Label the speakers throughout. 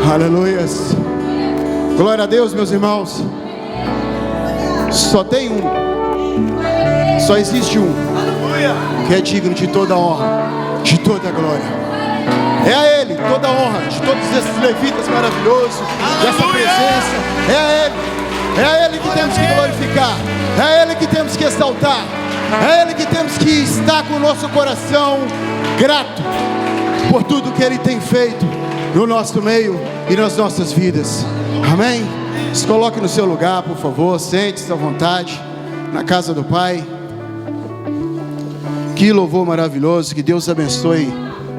Speaker 1: Aleluias. Glória a Deus, meus irmãos. Só tem um. Só existe um que é digno de toda honra, de toda glória. É a Ele toda honra, de todos esses levitas maravilhosos, dessa presença. É a Ele. É a Ele que temos que glorificar. É a Ele que temos que exaltar. É a Ele que temos que estar com o nosso coração grato por tudo que Ele tem feito no nosso meio e nas nossas vidas. Amém? Se coloque no seu lugar, por favor. Sente-se à vontade na casa do Pai. Que louvor maravilhoso. Que Deus abençoe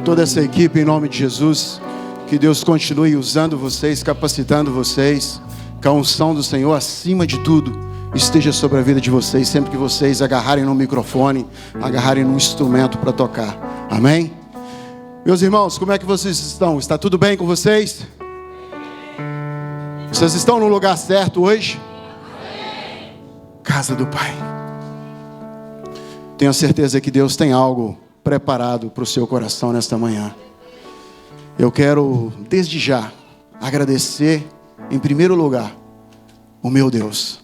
Speaker 1: toda essa equipe em nome de Jesus. Que Deus continue usando vocês, capacitando vocês. Que a unção do Senhor, acima de tudo, esteja sobre a vida de vocês, sempre que vocês agarrarem no microfone, agarrarem num instrumento para tocar. Amém? Meus irmãos, como é que vocês estão? Está tudo bem com vocês? Vocês estão no lugar certo hoje? Casa do Pai. Tenho certeza que Deus tem algo preparado para o seu coração nesta manhã. Eu quero, desde já, agradecer, em primeiro lugar, o meu Deus.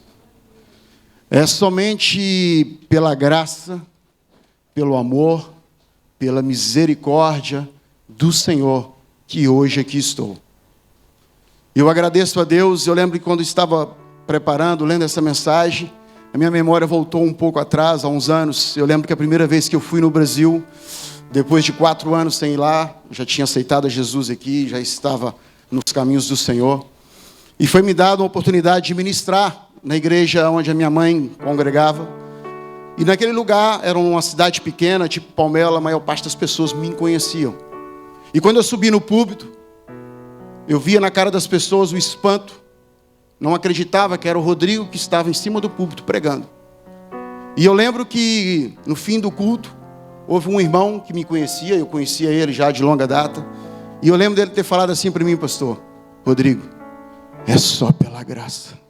Speaker 1: É somente pela graça, pelo amor, pela misericórdia do Senhor que hoje aqui estou. Eu agradeço a Deus. Eu lembro que quando estava preparando, lendo essa mensagem, a minha memória voltou um pouco atrás, há uns anos. Eu lembro que a primeira vez que eu fui no Brasil, depois de 4 anos sem ir lá, já tinha aceitado a Jesus aqui, já estava nos caminhos do Senhor. E foi me dada uma oportunidade de ministrar na igreja onde a minha mãe congregava. E naquele lugar, era uma cidade pequena, tipo Palmela, a maior parte das pessoas me conheciam. E quando eu subi no púlpito, eu via na cara das pessoas o espanto. Não acreditava que era o Rodrigo que estava em cima do púlpito pregando. E eu lembro que no fim do culto, houve um irmão que me conhecia, eu conhecia ele já de longa data. E eu lembro dele ter falado assim para mim, pastor: Rodrigo, é só pela graça.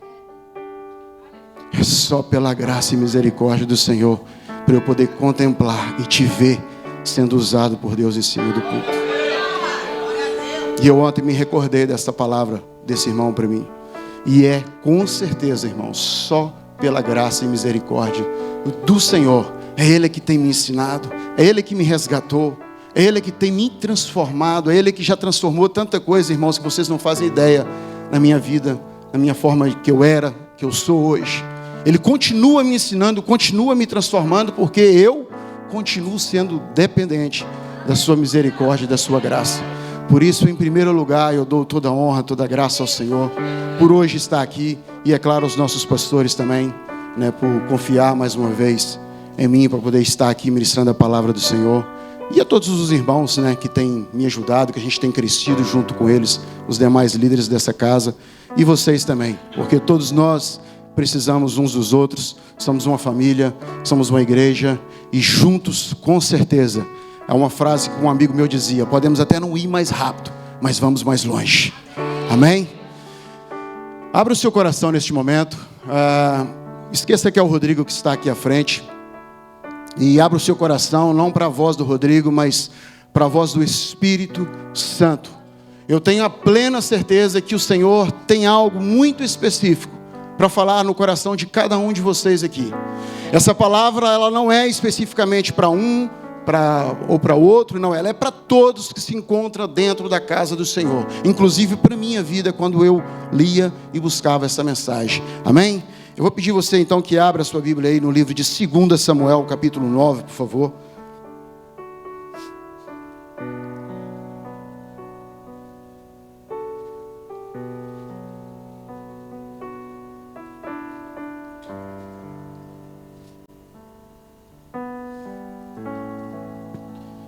Speaker 1: É só pela graça e misericórdia do Senhor para eu poder contemplar e te ver sendo usado por Deus em cima do púlpito. E eu ontem me recordei dessa palavra desse irmão para mim. E é com certeza, irmão, só pela graça e misericórdia do Senhor. É Ele que tem me ensinado, é Ele que me resgatou, é Ele que tem me transformado, é Ele que já transformou tanta coisa, irmãos, que vocês não fazem ideia na minha vida, na minha forma que eu era, que eu sou hoje. Ele continua me ensinando, continua me transformando, porque eu continuo sendo dependente da sua misericórdia e da sua graça. Por isso, em primeiro lugar, eu dou toda a honra, toda a graça ao Senhor, por hoje estar aqui, e é claro, aos nossos pastores também, né, por confiar mais uma vez em mim, para poder estar aqui ministrando a palavra do Senhor. E a todos os irmãos, né, que têm me ajudado, que a gente tem crescido junto com eles, os demais líderes dessa casa, e vocês também, porque todos nós precisamos uns dos outros, somos uma família, somos uma igreja, e juntos, com certeza, é uma frase que um amigo meu dizia: podemos até não ir mais rápido, mas vamos mais longe. Amém? Abra o seu coração neste momento. Esqueça que é o Rodrigo que está aqui à frente. E abra o seu coração, não para a voz do Rodrigo, mas para a voz do Espírito Santo. Eu tenho a plena certeza que o Senhor tem algo muito específico para falar no coração de cada um de vocês aqui. Essa palavra, ela não é especificamente para um ou para outro, não, ela é para todos que se encontram dentro da casa do Senhor, inclusive para a minha vida, quando eu lia e buscava essa mensagem. Amém? Eu vou pedir você então que abra a sua Bíblia aí no livro de 2 Samuel, capítulo 9, por favor.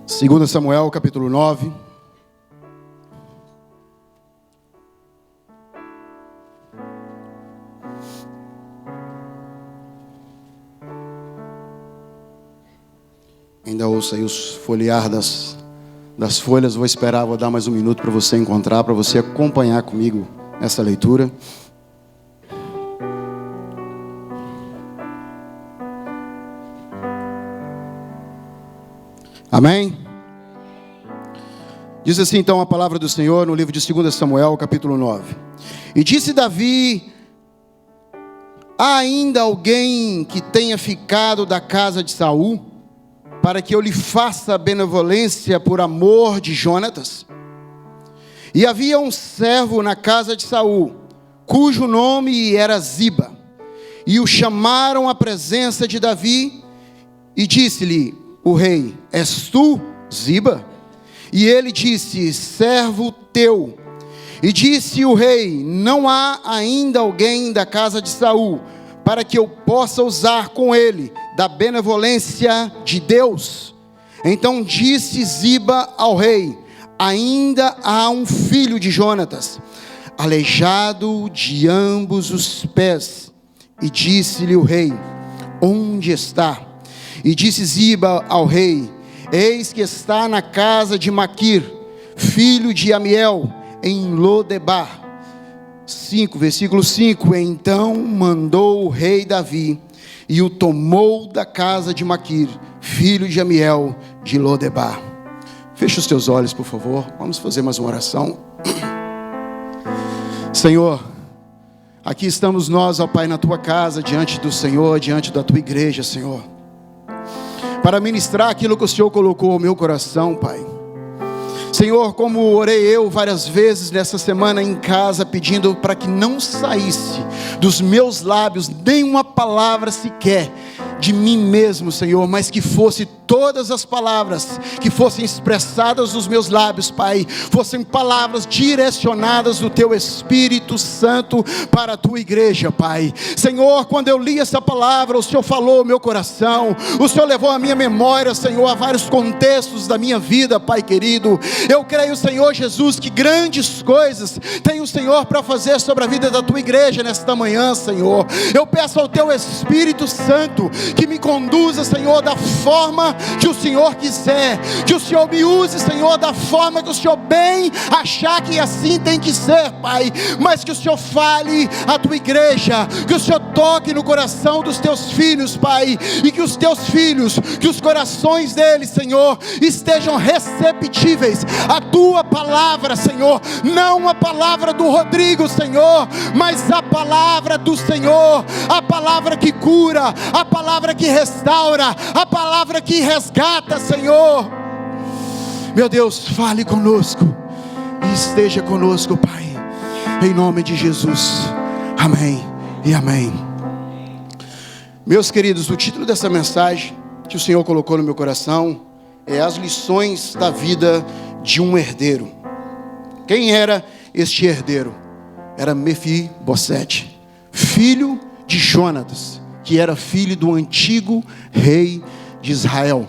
Speaker 1: Segundo Samuel, capítulo 9. Ainda ouço aí os folhear das folhas. Vou esperar, vou dar mais um minuto para você encontrar, para você acompanhar comigo essa leitura. Amém? Diz assim então a palavra do Senhor no livro de 2 Samuel, capítulo 9. E disse Davi: há ainda alguém que tenha ficado da casa de Saul, para que eu lhe faça benevolência por amor de Jonatas? E havia um servo na casa de Saul, cujo nome era Ziba. E o chamaram à presença de Davi, e disse-lhe o rei: és tu, Ziba? E ele disse: servo teu. E disse o rei: não há ainda alguém da casa de Saul, para que eu possa usar com ele da benevolência de Deus? Então disse Ziba ao rei: ainda há um filho de Jonatas, aleijado de ambos os pés. E disse-lhe o rei: onde está? E disse Ziba ao rei: eis que está na casa de Maquir, filho de Amiel, em Lodebar. 5, versículo 5. Então mandou o rei Davi, e o tomou da casa de Maquir, filho de Amiel, de Lodebar. Feche os teus olhos, por favor. Vamos fazer mais uma oração. Senhor, aqui estamos nós, ó Pai, na tua casa, diante do Senhor, diante da tua igreja, Senhor, para ministrar aquilo que o Senhor colocou no meu coração, Pai. Senhor, como orei eu várias vezes nessa semana em casa, pedindo para que não saísse dos meus lábios nenhuma palavra sequer de mim mesmo, Senhor, mas que fosse todas as palavras que fossem expressadas nos meus lábios, Pai, fossem palavras direcionadas do Teu Espírito Santo para a Tua igreja, Pai. Senhor, quando eu li essa palavra, o Senhor falou ao meu coração, o Senhor levou a minha memória, Senhor, a vários contextos da minha vida, Pai querido. Eu creio, Senhor Jesus, que grandes coisas tem o Senhor para fazer sobre a vida da Tua igreja nesta manhã, Senhor. Eu peço ao Teu Espírito Santo que me conduza, Senhor, da forma que o Senhor quiser, que o Senhor me use, Senhor, da forma que o Senhor bem achar que assim tem que ser, Pai, mas que o Senhor fale à Tua igreja, que o Senhor toque no coração dos Teus filhos, Pai, e que os Teus filhos, que os corações deles, Senhor, estejam receptíveis à Tua palavra, Senhor, não a palavra do Rodrigo, Senhor, mas a palavra do Senhor, a palavra que cura, a palavra que restaura, a palavra que resgata, Senhor. Meu Deus, fale conosco e esteja conosco, Pai, em nome de Jesus, amém e amém. Meus queridos, o título dessa mensagem que o Senhor colocou no meu coração é as lições da vida de um herdeiro. Quem era este herdeiro? Era Mefibosete, filho de Jonatas, que era filho do antigo rei de Israel.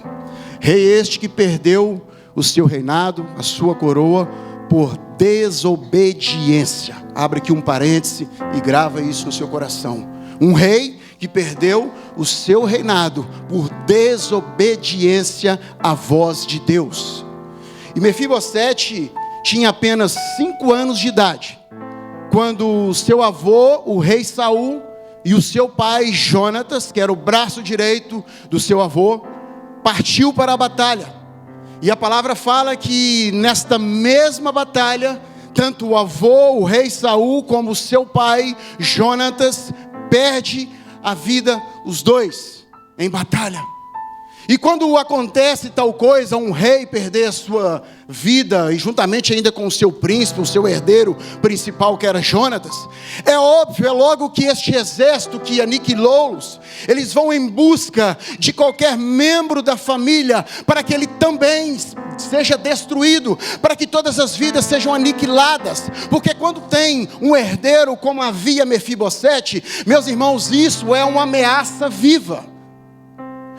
Speaker 1: Rei este que perdeu o seu reinado, a sua coroa, por desobediência. Abre aqui um parêntese e grava isso no seu coração. Um rei que perdeu o seu reinado por desobediência à voz de Deus. E Mefibosete tinha apenas 5 anos de idade, quando o seu avô, o rei Saul, e o seu pai Jonatas, que era o braço direito do seu avô, partiu para a batalha. E a palavra fala que nesta mesma batalha, tanto o avô, o rei Saul, como o seu pai Jonatas, perde a vida, os dois, em batalha. E quando acontece tal coisa, um rei perder a sua vida, e juntamente ainda com o seu príncipe, o seu herdeiro principal, que era Jonatas, é óbvio, é logo que este exército que aniquilou-os, eles vão em busca de qualquer membro da família, para que ele também seja destruído, para que todas as vidas sejam aniquiladas, porque quando tem um herdeiro como havia Mefibosete, meus irmãos, isso é uma ameaça viva.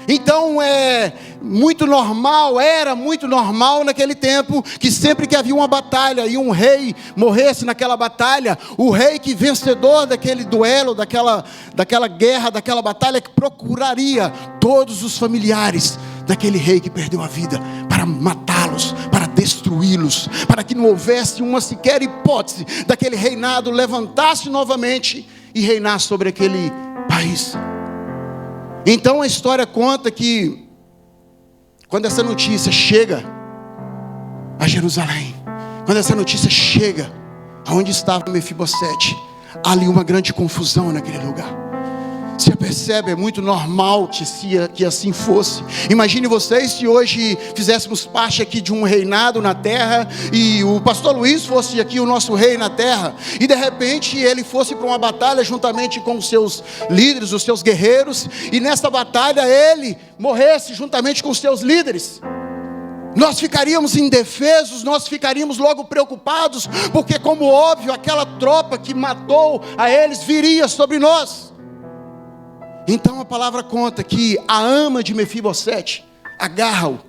Speaker 1: Então é muito normal, era muito normal naquele tempo, que sempre que havia uma batalha e um rei morresse naquela batalha, o rei que vencedor daquele duelo, daquela guerra, daquela batalha, que procuraria todos os familiares daquele rei que perdeu a vida, para matá-los, para destruí-los, para que não houvesse uma sequer hipótese daquele reinado levantar-se novamente e reinar sobre aquele país. Então a história conta que, quando essa notícia chega a Jerusalém, Quando essa notícia chega aonde estava Mefibosete, há ali uma grande confusão naquele lugar. Você percebe, é muito normal que assim fosse. Imagine vocês se hoje fizéssemos parte aqui de um reinado na terra, e o pastor Luiz fosse aqui o nosso rei na terra, e de repente ele fosse para uma batalha juntamente com os seus líderes, os seus guerreiros, e nessa batalha ele morresse juntamente com os seus líderes. Nós ficaríamos indefesos, nós ficaríamos logo preocupados, porque, como óbvio, aquela tropa que matou a eles viria sobre nós. Então a palavra conta que a ama de Mefibosete agarra-o.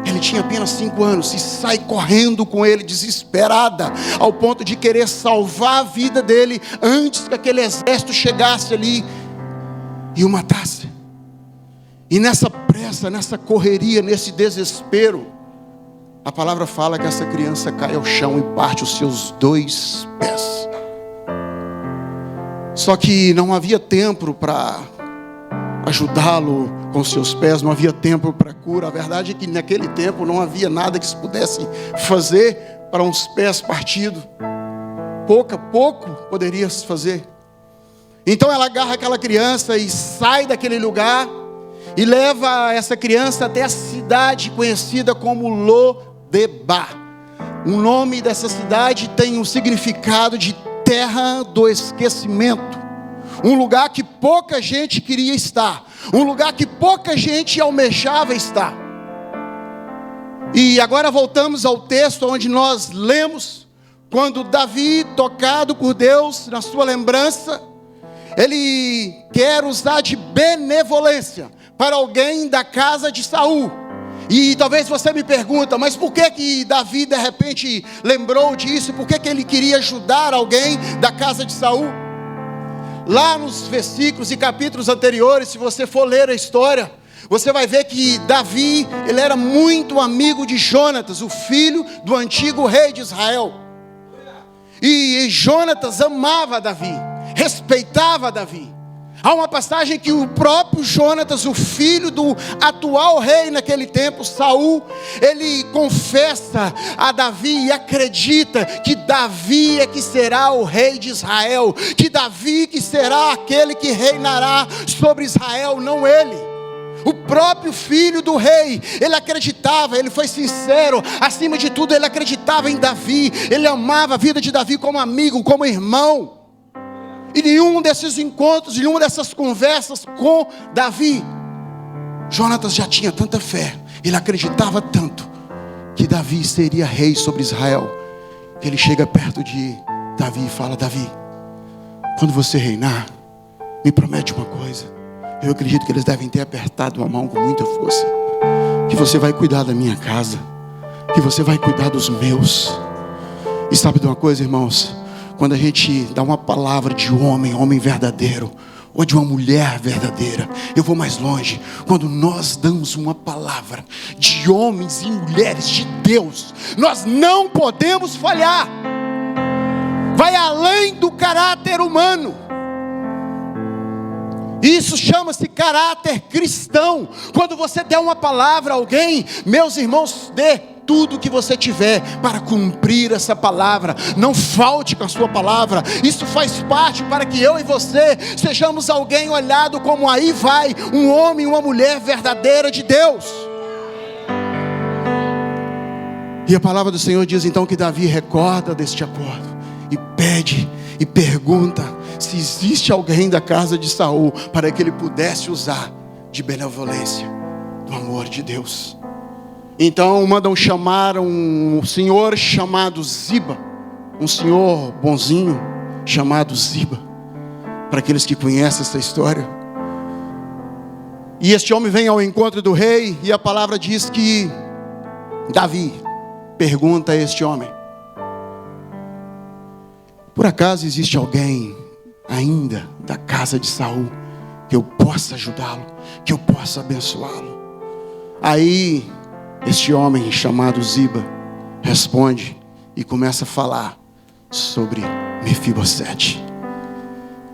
Speaker 1: Ele tinha apenas 5 anos e sai correndo com ele, desesperada, ao ponto de querer salvar a vida dele antes que aquele exército chegasse ali e o matasse. E nessa pressa, nessa correria, nesse desespero, a palavra fala que essa criança cai ao chão e parte os seus 2 pés. Só que não havia tempo para ajudá-lo com seus pés, não havia tempo para cura. A verdade é que naquele tempo não havia nada que se pudesse fazer para uns pés partidos. Pouco poderia se fazer. Então ela agarra aquela criança e sai daquele lugar e leva essa criança até a cidade conhecida como Lodebar. O nome dessa cidade tem um significado de terra do esquecimento. Um lugar que pouca gente queria estar. Um lugar que pouca gente almejava estar. E agora voltamos ao texto onde nós lemos, quando Davi, tocado por Deus na sua lembrança, ele quer usar de benevolência para alguém da casa de Saul. E talvez você me pergunta, mas por que Davi de repente lembrou disso? Por que ele queria ajudar alguém da casa de Saul? Lá nos versículos e capítulos anteriores, se você for ler a história, você vai ver que Davi, ele era muito amigo de Jonatas, o filho do antigo rei de Israel. E Jonatas amava Davi, respeitava Davi. Há uma passagem que o próprio Jonatas, o filho do atual rei naquele tempo, Saul, ele confessa a Davi e acredita que Davi é que será o rei de Israel, que Davi que será aquele que reinará sobre Israel, não ele. O próprio filho do rei, ele acreditava, ele foi sincero, acima de tudo ele acreditava em Davi, ele amava a vida de Davi como amigo, como irmão. E nenhum desses encontros, nenhuma dessas conversas com Davi, Jonatas já tinha tanta fé, ele acreditava tanto, que Davi seria rei sobre Israel, que ele chega perto de Davi e fala: Davi, quando você reinar, me promete uma coisa. Eu acredito que eles devem ter apertado a mão com muita força, que você vai cuidar da minha casa, que você vai cuidar dos meus. E sabe de uma coisa, irmãos? Quando a gente dá uma palavra de homem verdadeiro, ou de uma mulher verdadeira, eu vou mais longe. Quando nós damos uma palavra de homens e mulheres de Deus, nós não podemos falhar. Vai além do caráter humano. Isso chama-se caráter cristão. Quando você der uma palavra a alguém, meus irmãos, dê tudo que você tiver para cumprir essa palavra. Não falte com a sua palavra. Isso faz parte para que eu e você sejamos alguém olhado como aí vai um homem e uma mulher verdadeira de Deus. E a palavra do Senhor diz então que Davi recorda deste acordo e pede e pergunta se existe alguém da casa de Saul para que ele pudesse usar de benevolência, do amor de Deus. Então mandam chamar um senhor chamado Ziba, um senhor bonzinho chamado Ziba, para aqueles que conhecem essa história. E este homem vem ao encontro do rei, e a palavra diz que Davi pergunta a este homem: por acaso existe alguém ainda da casa de Saul que eu possa ajudá-lo, que eu possa abençoá-lo? Aí este homem chamado Ziba responde e começa a falar sobre Mefibosete.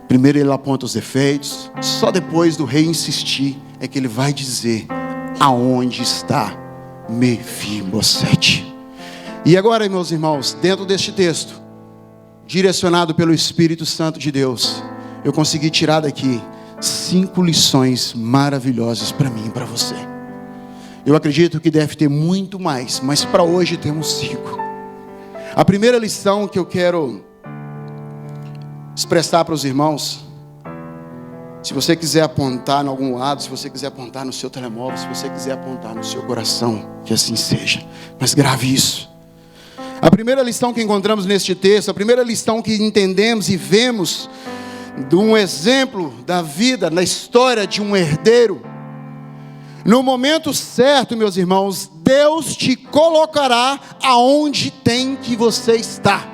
Speaker 1: Primeiro ele aponta os defeitos, só depois do rei insistir é que ele vai dizer aonde está Mefibosete. E agora, meus irmãos, dentro deste texto, direcionado pelo Espírito Santo de Deus, eu consegui tirar daqui 5 lições maravilhosas para mim e para você. Eu acredito que deve ter muito mais, mas para hoje temos 5. A primeira lição que eu quero expressar para os irmãos, se você quiser apontar em algum lado, se você quiser apontar no seu telemóvel, se você quiser apontar no seu coração, que assim seja, mas grave isso. A primeira lição que encontramos neste texto, a primeira lição que entendemos e vemos de um exemplo da vida, na história de um herdeiro, no momento certo, meus irmãos, Deus te colocará aonde tem que você estar.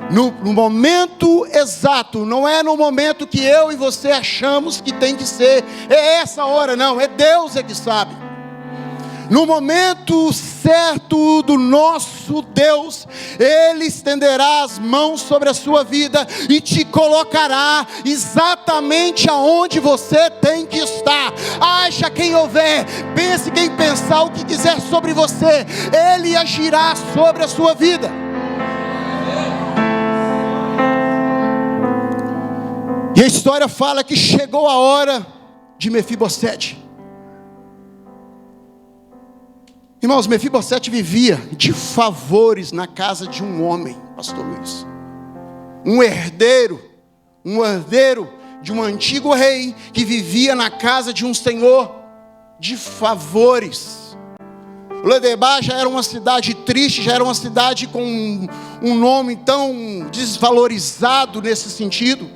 Speaker 1: No momento exato, não é no momento que eu e você achamos que tem que ser, é essa hora, não, é Deus que sabe. No momento certo do nosso Deus, Ele estenderá as mãos sobre a sua vida e te colocará exatamente aonde você tem que estar. Haja quem houver, pense quem pensar o que quiser sobre você, Ele agirá sobre a sua vida. E a história fala que chegou a hora de Mefibosete. Irmãos, Mefibosete vivia de favores na casa de um homem, pastor Luiz. Um herdeiro de um antigo rei que vivia na casa de um senhor de favores. Lodebar já era uma cidade triste, já era uma cidade com um nome tão desvalorizado nesse sentido.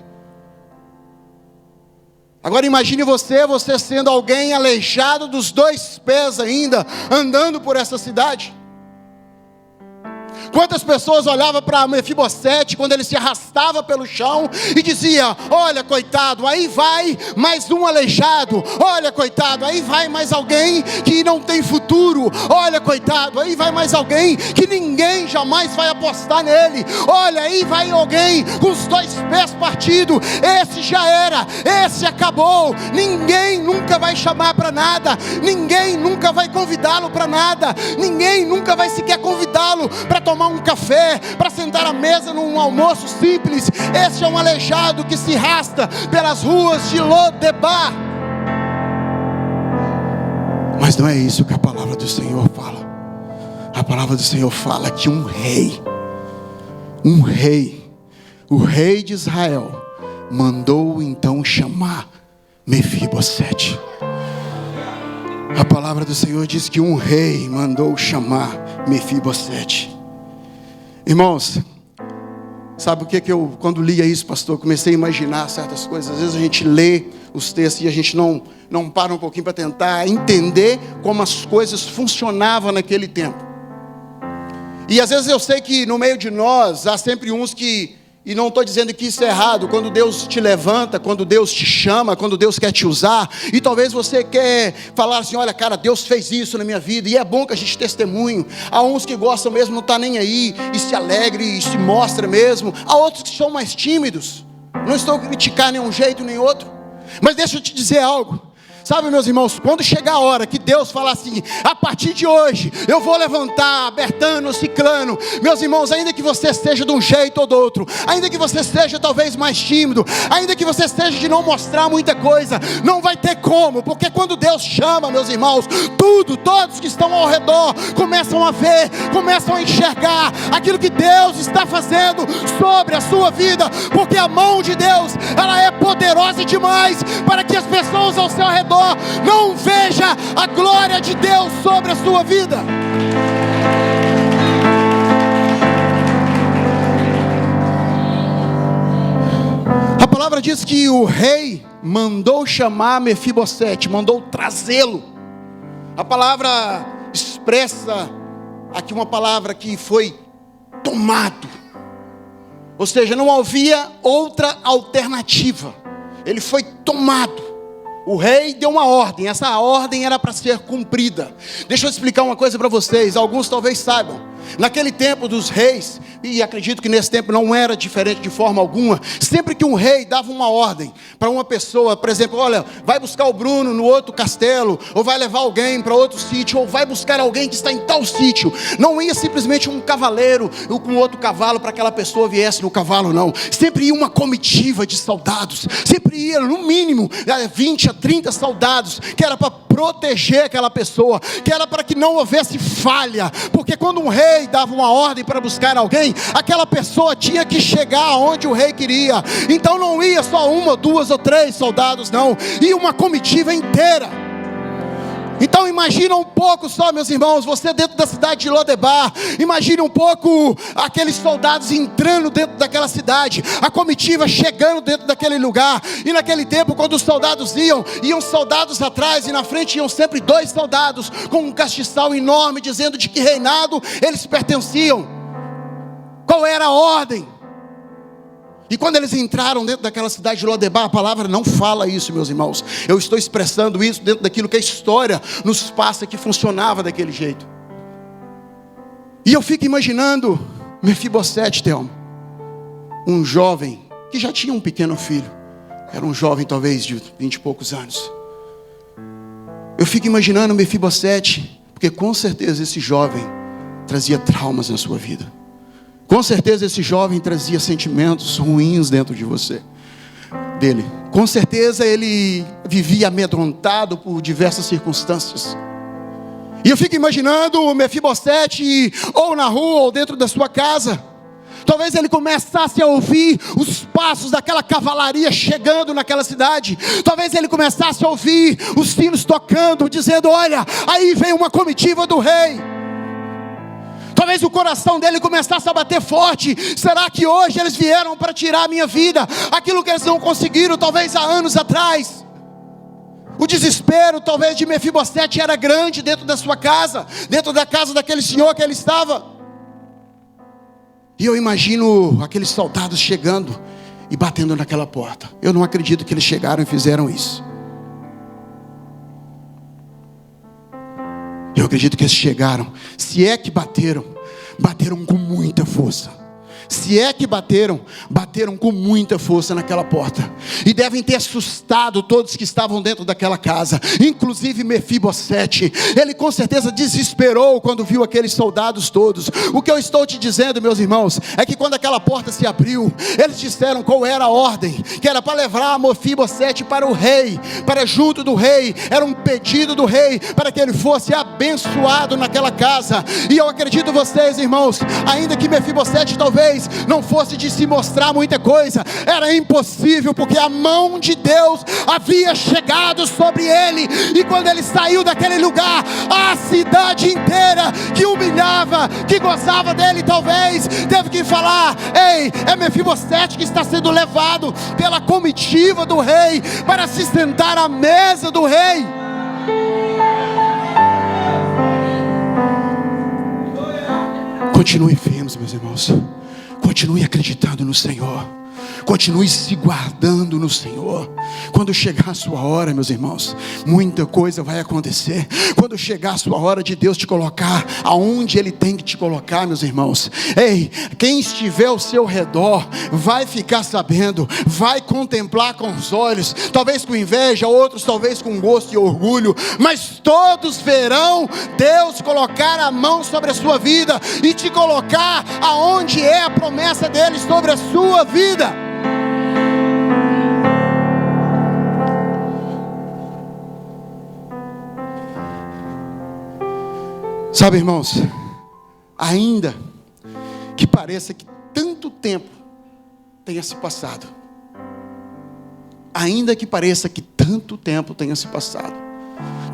Speaker 1: Agora imagine você sendo alguém aleijado dos 2 pés ainda, andando por essa cidade. Quantas pessoas olhavam para Mefibosete quando ele se arrastava pelo chão e dizia: olha coitado, aí vai mais um aleijado, olha coitado, aí vai mais alguém que não tem futuro, olha coitado, aí vai mais alguém que ninguém jamais vai apostar nele, olha aí vai alguém com os 2 pés partidos, esse já era, esse acabou, ninguém nunca vai chamar para nada, ninguém nunca vai convidá-lo para nada, ninguém nunca vai sequer convidá-lo para tomar um café, para sentar à mesa num almoço simples. Esse é um aleijado que se arrasta pelas ruas de Lodebar. Mas não é isso que a palavra do Senhor fala. A palavra do Senhor fala que o rei de Israel, mandou então chamar Mefibosete. A palavra do Senhor diz que um rei mandou chamar Mefibosete. Irmãos, sabe o que eu, quando lia isso, pastor, comecei a imaginar certas coisas. Às vezes a gente lê os textos e a gente não para um pouquinho para tentar entender como as coisas funcionavam naquele tempo. E às vezes eu sei que no meio de nós há sempre uns que, e não estou dizendo que isso é errado, quando Deus te levanta, quando Deus te chama, quando Deus quer te usar, e talvez você quer falar assim: olha cara, Deus fez isso na minha vida, e é bom que a gente testemunhe. Há uns que gostam mesmo, não está nem aí, e se alegra, e se mostra mesmo. Há outros que são mais tímidos. Não estou a criticar nenhum jeito nem outro, mas deixa eu te dizer algo. Sabe, meus irmãos, quando chegar a hora que Deus falar assim: a partir de hoje eu vou levantar Bertano, Ciclano, meus irmãos, ainda que você esteja de um jeito ou do outro, ainda que você esteja talvez mais tímido, ainda que você esteja de não mostrar muita coisa, não vai ter como, porque quando Deus chama, meus irmãos, todos que estão ao redor começam a ver, começam a enxergar aquilo que Deus está fazendo sobre a sua vida, porque a mão de Deus, ela é poderosa demais para que as pessoas ao seu redor não veja a glória de Deus sobre a sua vida. A palavra diz que o rei mandou chamar Mefibosete, mandou trazê-lo. A palavra expressa aqui uma palavra que foi tomado, ou seja, não havia outra alternativa. Ele foi tomado. O rei deu uma ordem, essa ordem era para ser cumprida. Deixa eu explicar uma coisa para vocês, alguns talvez saibam. Naquele tempo dos reis, e acredito que nesse tempo não era diferente de forma alguma, sempre que um rei dava uma ordem para uma pessoa, por exemplo, olha, vai buscar o Bruno no outro castelo, ou vai levar alguém para outro sítio, ou vai buscar alguém que está em tal sítio, não ia simplesmente um cavaleiro com outro cavalo para aquela pessoa viesse no cavalo, não. Sempre ia uma comitiva de soldados, sempre ia no mínimo 20 a 30 soldados, que era para proteger aquela pessoa, que era para que não houvesse falha, porque quando um rei dava uma ordem para buscar alguém, aquela pessoa tinha que chegar aonde o rei queria. Então não ia só uma, duas ou três soldados, não, ia uma comitiva inteira. Então imagina um pouco só, meus irmãos, você dentro da cidade de Lodebar, imagine um pouco aqueles soldados entrando dentro daquela cidade, a comitiva chegando dentro daquele lugar. E naquele tempo, quando os soldados iam soldados atrás, e na frente iam sempre 2 soldados com um castiçal enorme, dizendo de que reinado eles pertenciam, qual era a ordem. E quando eles entraram dentro daquela cidade de Lodebar, a palavra não fala isso, meus irmãos. Eu estou expressando isso dentro daquilo que a história nos passa, que funcionava daquele jeito. E eu fico imaginando Mefibosete, Thelma, um jovem que já tinha um pequeno filho. Era um jovem talvez de 20 e poucos anos. Eu fico imaginando Mefibosete, porque com certeza esse jovem trazia traumas na sua vida. Com certeza esse jovem trazia sentimentos ruins dentro de dele. Com certeza ele vivia amedrontado por diversas circunstâncias. E eu fico imaginando o Mefibosete, ou na rua, ou dentro da sua casa. Talvez ele começasse a ouvir os passos daquela cavalaria chegando naquela cidade. Talvez ele começasse a ouvir os sinos tocando, dizendo, olha, aí vem uma comitiva do rei. Talvez o coração dele começasse a bater forte. Será que hoje eles vieram para tirar a minha vida? Aquilo que eles não conseguiram talvez há anos atrás. O desespero talvez de Mefibosete era grande dentro da sua casa, dentro da casa daquele senhor que ele estava. E eu imagino aqueles soldados chegando e batendo naquela porta. Eu não acredito que eles chegaram e fizeram isso. Eu acredito que eles chegaram, se é que bateram com muita força. Se é que bateram com muita força naquela porta. E devem ter assustado todos que estavam dentro daquela casa, inclusive Mefibosete. Ele com certeza desesperou quando viu aqueles soldados todos. O que eu estou te dizendo, meus irmãos, é que quando aquela porta se abriu, eles disseram qual era a ordem, que era para levar Mefibosete para o rei, para junto do rei. Era um pedido do rei para que ele fosse abençoado naquela casa. E eu acredito vocês, irmãos, ainda que Mefibosete talvez não fosse de se mostrar muita coisa, era impossível, porque a mão de Deus havia chegado sobre ele. E quando ele saiu daquele lugar, a cidade inteira que humilhava, que gozava dele, talvez teve que falar, ei, é Mefibosete que está sendo levado pela comitiva do rei para se sentar à mesa do rei. Continue firmes, meus irmãos. Continue acreditando no Senhor. Continue se guardando no Senhor. Quando chegar a sua hora, meus irmãos, muita coisa vai acontecer. Quando chegar a sua hora de Deus te colocar aonde Ele tem que te colocar, meus irmãos, ei, quem estiver ao seu redor vai ficar sabendo, vai contemplar com os olhos, talvez com inveja, outros talvez com gosto e orgulho, mas todos verão Deus colocar a mão sobre a sua vida e te colocar aonde é a promessa dele sobre a sua vida. Sabe, irmãos, ainda que pareça que tanto tempo tenha se passado, ainda que pareça que tanto tempo tenha se passado,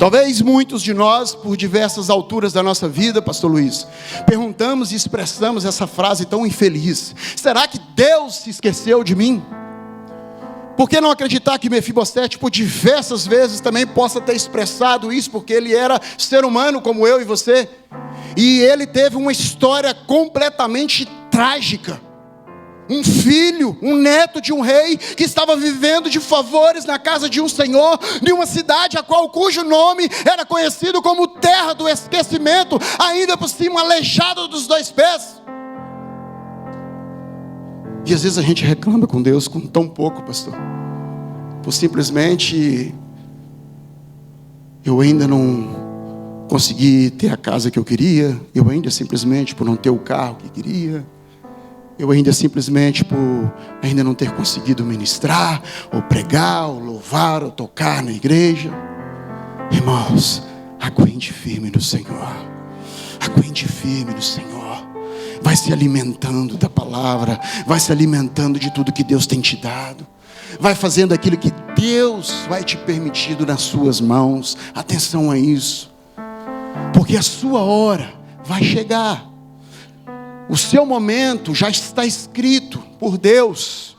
Speaker 1: talvez muitos de nós, por diversas alturas da nossa vida, pastor Luiz, perguntamos e expressamos essa frase tão infeliz: será que Deus se esqueceu de mim? Por que não acreditar que Mefibosete por diversas vezes também possa ter expressado isso, porque ele era ser humano como eu e você, e ele teve uma história completamente trágica. um filho, um neto de um rei, que estava vivendo de favores na casa de um senhor, de uma cidade cujo nome era conhecido como terra do esquecimento, ainda por cima aleijado dos 2 pés. E às vezes a gente reclama com Deus com tão pouco, pastor, por simplesmente eu ainda não consegui ter a casa que eu queria, eu ainda simplesmente por não ter o carro que queria, eu ainda simplesmente por ainda não ter conseguido ministrar, ou pregar, ou louvar, ou tocar na igreja. Irmãos, aguente firme no Senhor, aguente firme no Senhor, vai se alimentando da palavra, vai se alimentando de tudo que Deus tem te dado, vai fazendo aquilo que Deus vai te permitindo nas suas mãos. Atenção a isso, porque a sua hora vai chegar, o seu momento já está escrito por Deus,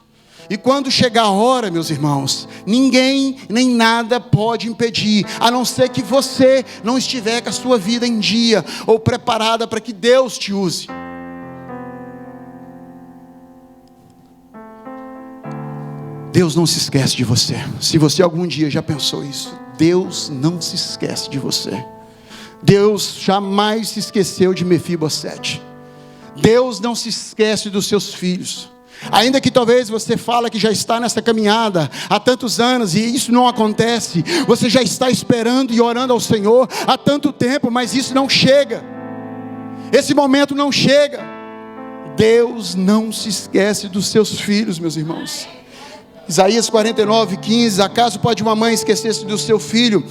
Speaker 1: e quando chegar a hora, meus irmãos, ninguém nem nada pode impedir, a não ser que você não estiver com a sua vida em dia, ou preparada para que Deus te use. Deus não se esquece de você. Se você algum dia já pensou isso, Deus não se esquece de você. Deus jamais se esqueceu de Mefibosete. Deus não se esquece dos seus filhos. Ainda que talvez você fale que já está nessa caminhada há tantos anos e isso não acontece, você já está esperando e orando ao Senhor há tanto tempo, mas isso não chega, esse momento não chega. Deus não se esquece dos seus filhos, meus irmãos. Isaías 49:15, acaso pode uma mãe esquecer-se do seu filho,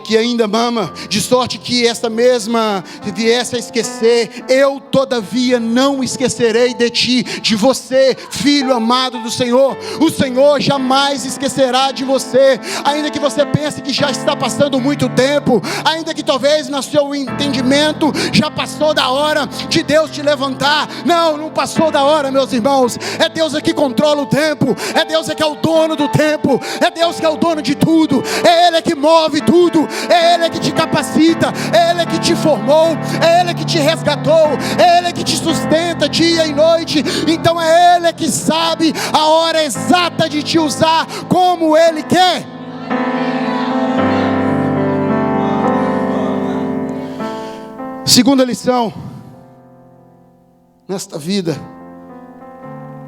Speaker 1: que ainda mama, de sorte que esta mesma viesse a esquecer? Eu todavia não esquecerei de ti, de você, filho amado do Senhor. O Senhor jamais esquecerá de você, ainda que você pense que já está passando muito tempo, ainda que talvez no seu entendimento já passou da hora de Deus te levantar. Não passou da hora, meus irmãos. É Deus que controla o tempo, é Deus que é o dono do tempo, é Deus que é o dono de tudo, é Ele que move tudo, é Ele que te capacita, é Ele que te formou, é Ele que te resgatou, é Ele que te sustenta dia e noite. Então é Ele que sabe a hora exata de te usar como Ele quer. Segunda lição nesta vida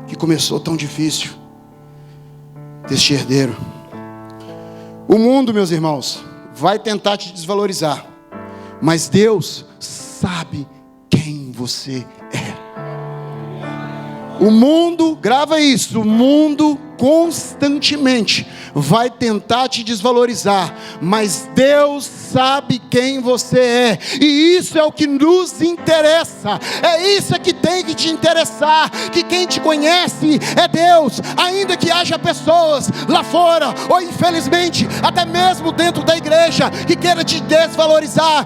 Speaker 1: que começou tão difícil, deste herdeiro. O mundo, meus irmãos, vai tentar te desvalorizar, mas Deus sabe quem você é. O mundo, grava isso, o mundo constantemente vai tentar te desvalorizar, mas Deus sabe quem você é, e isso é o que nos interessa, é isso que tem que te interessar, que quem te conhece é Deus, ainda que haja pessoas lá fora, ou infelizmente, até mesmo dentro da igreja, que queira te desvalorizar,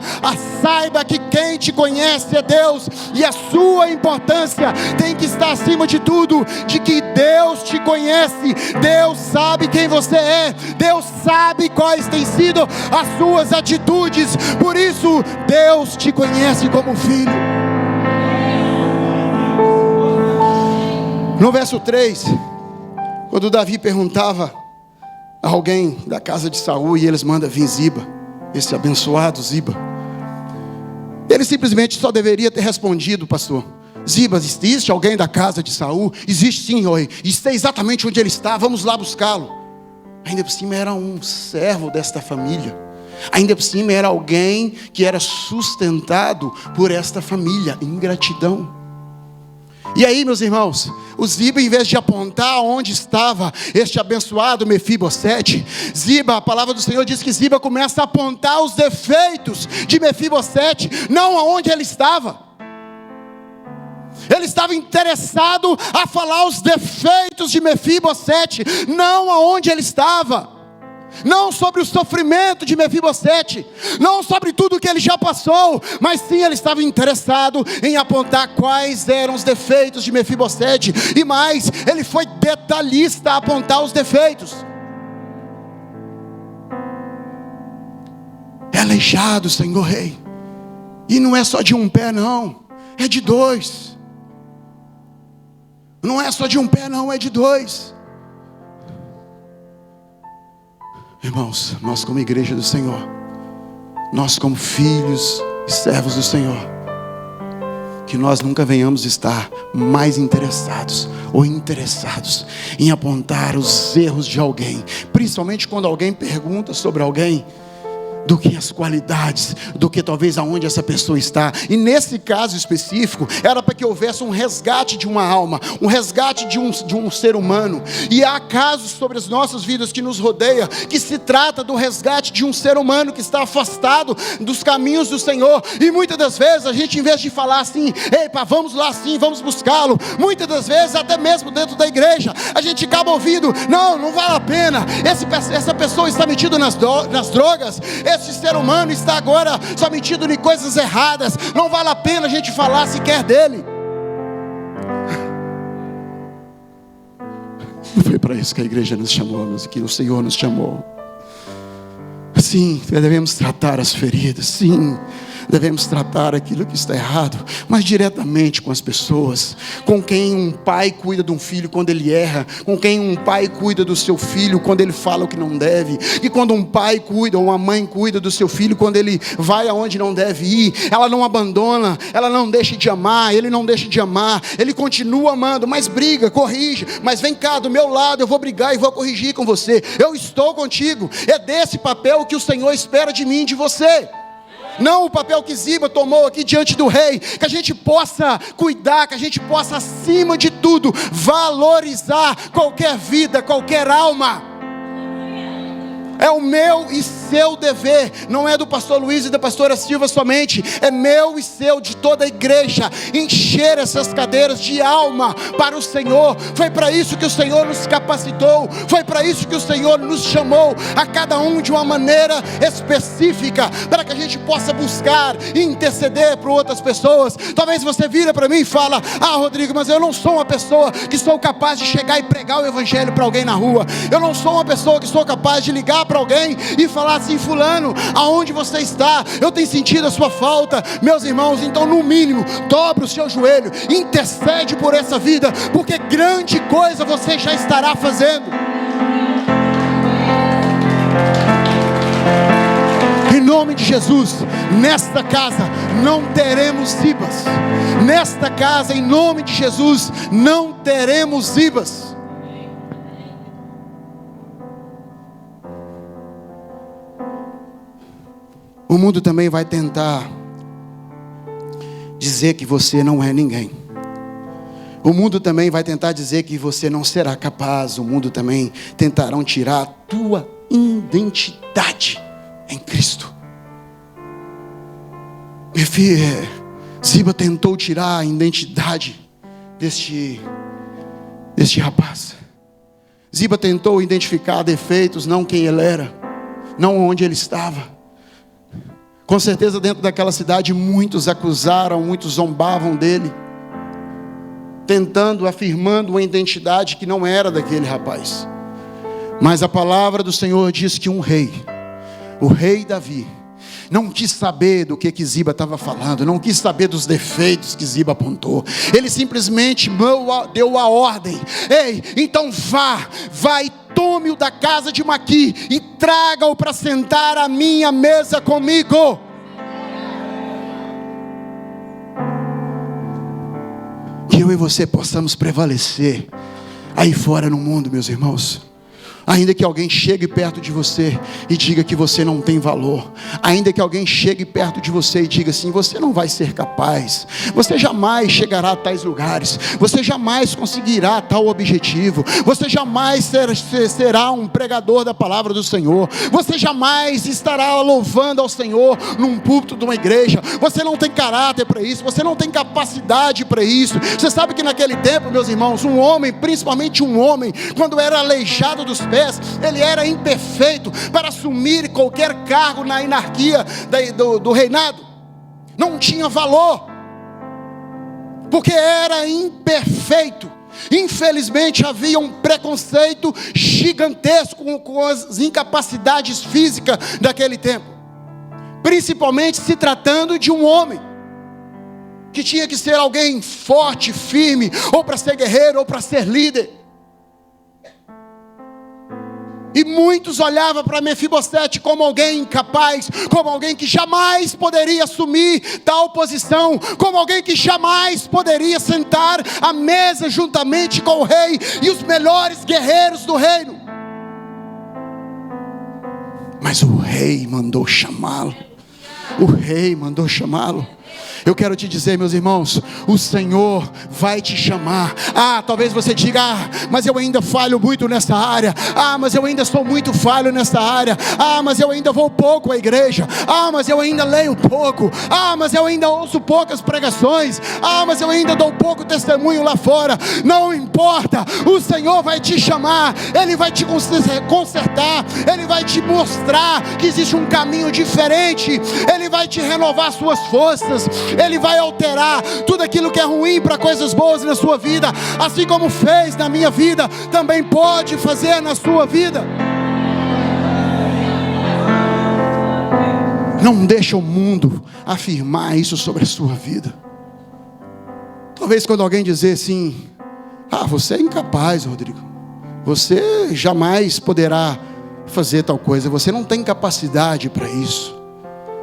Speaker 1: saiba que quem te conhece é Deus, e a sua importância tem que estar acima de tudo, de que Deus te conhece, Deus sabe quem você é, Deus sabe quais têm sido as suas atitudes, por isso Deus te conhece como filho. No verso 3, quando Davi perguntava a alguém da casa de Saul, e eles mandam vir Ziba, esse abençoado Ziba, ele simplesmente só deveria ter respondido: pastor, Ziba, existe alguém da casa de Saul? Existe sim, oi. E sei exatamente onde ele está, vamos lá buscá-lo. Ainda por cima era um servo desta família, ainda por cima era alguém que era sustentado por esta família. Ingratidão. E aí, meus irmãos, o Ziba, em vez de apontar onde estava este abençoado Mefibosete, Ziba, a palavra do Senhor diz que Ziba começa a apontar os defeitos de Mefibosete, não aonde ele estava. Ele estava interessado a falar os defeitos de Mefibosete, não aonde ele estava, não sobre o sofrimento de Mefibosete, não sobre tudo que ele já passou, mas sim ele estava interessado em apontar quais eram os defeitos de Mefibosete, e mais, ele foi detalhista a apontar os defeitos. É aleijado, Senhor Rei, e não é só de um pé não, é de 2. Não é só de um pé, não, é de dois. Irmãos, nós como igreja do Senhor, nós como filhos e servos do Senhor, que nós nunca venhamos estar mais interessados ou interessados em apontar os erros de alguém, principalmente quando alguém pergunta sobre alguém, do que as qualidades, do que talvez aonde essa pessoa está. E nesse caso específico, era para que houvesse um resgate de uma alma, um resgate de um ser humano. E há casos sobre as nossas vidas que nos rodeia, que se trata do resgate de um ser humano que está afastado dos caminhos do Senhor. E muitas das vezes a gente, em vez de falar assim, epa, vamos lá sim, vamos buscá-lo, muitas das vezes até mesmo dentro da igreja, a gente acaba ouvindo, não vale a pena, essa pessoa está metida nas drogas, esse ser humano está agora só metido em coisas erradas, não vale a pena a gente falar sequer dele. Não foi para isso que a igreja nos chamou, que o Senhor nos chamou. Sim, devemos tratar as feridas, sim, devemos tratar aquilo que está errado, mas diretamente com as pessoas, com quem um pai cuida de um filho quando ele erra, com quem um pai cuida do seu filho quando ele fala o que não deve, e quando um pai cuida, ou uma mãe cuida do seu filho quando ele vai aonde não deve ir, ela não abandona, ela não deixa de amar, ele não deixa de amar, ele continua amando, mas briga, corrige, mas vem cá do meu lado, eu vou brigar e vou corrigir com você, eu estou contigo. É desse papel que o Senhor espera de mim e de você. Não o papel que Ziba tomou aqui diante do rei, que a gente possa cuidar, que a gente possa acima de tudo valorizar qualquer vida, qualquer alma. É o meu e seu dever, não é do pastor Luiz e da pastora Silva somente, é meu e seu, de toda a igreja, encher essas cadeiras de alma para o Senhor. Foi para isso que o Senhor nos capacitou, foi para isso que o Senhor nos chamou, a cada um de uma maneira específica, para que a gente possa buscar e interceder por outras pessoas. Talvez você vira para mim e fala, Rodrigo, mas eu não sou uma pessoa que sou capaz de chegar e pregar o evangelho para alguém na rua, eu não sou uma pessoa que sou capaz de ligar para alguém e falar assim, fulano, aonde você está? Eu tenho sentido a sua falta. Meus irmãos, então no mínimo, dobre o seu joelho, intercede por essa vida, porque grande coisa você já estará fazendo. Em nome de Jesus, nesta casa não teremos Zibas. Nesta casa, em nome de Jesus, não teremos Zibas. O mundo também vai tentar dizer que você não é ninguém. O mundo também vai tentar dizer que você não será capaz. O mundo também tentarão tirar a tua identidade em Cristo. Meu filho, Ziba tentou tirar a identidade deste rapaz. Ziba tentou identificar defeitos, não quem ele era, não onde ele estava. Com certeza dentro daquela cidade muitos acusaram, muitos zombavam dele, afirmando uma identidade que não era daquele rapaz. Mas a palavra do Senhor diz que um rei, o rei Davi, não quis saber do que Ziba estava falando, não quis saber dos defeitos que Ziba apontou. Ele simplesmente deu a ordem, ei, então vai, tome-o da casa de Maqui e traga-o para sentar à minha mesa comigo. Que eu e você possamos prevalecer aí fora no mundo, meus irmãos. Ainda que alguém chegue perto de você e diga que você não tem valor, ainda que alguém chegue perto de você e diga assim, você não vai ser capaz, você jamais chegará a tais lugares, você jamais conseguirá tal objetivo, você jamais será um pregador da palavra do Senhor, você jamais estará louvando ao Senhor num púlpito de uma igreja, você não tem caráter para isso, você não tem capacidade para isso. Você sabe que naquele tempo, meus irmãos, um homem, principalmente um homem, quando era aleijado dos pés, ele era imperfeito para assumir qualquer cargo na hierarquia do reinado, não tinha valor, porque era imperfeito. Infelizmente havia um preconceito gigantesco com as incapacidades físicas daquele tempo, principalmente se tratando de um homem. que tinha que ser alguém forte, firme, ou para ser guerreiro, ou para ser líder. E muitos olhavam para Mefibosete como alguém incapaz, como alguém que jamais poderia assumir tal posição, como alguém que jamais poderia sentar à mesa juntamente com o rei e os melhores guerreiros do reino. Mas o rei mandou chamá-lo. O rei mandou chamá-lo. Eu quero te dizer, meus irmãos, o Senhor vai te chamar. Talvez você diga, mas eu ainda falho muito nessa área. Mas eu ainda sou muito falho nessa área. Mas eu ainda vou pouco à igreja. Mas eu ainda leio pouco. Mas eu ainda ouço poucas pregações. Mas eu ainda dou pouco testemunho lá fora. Não importa, o Senhor vai te chamar. Ele vai te consertar. Ele vai te mostrar que existe um caminho diferente. Ele vai te renovar suas forças. Ele vai alterar tudo aquilo que é ruim para coisas boas na sua vida. Assim como fez na minha vida, também pode fazer na sua vida. Não deixa o mundo afirmar isso sobre a sua vida. Talvez quando alguém dizer assim, você é incapaz, Rodrigo, você jamais poderá fazer tal coisa, você não tem capacidade para isso.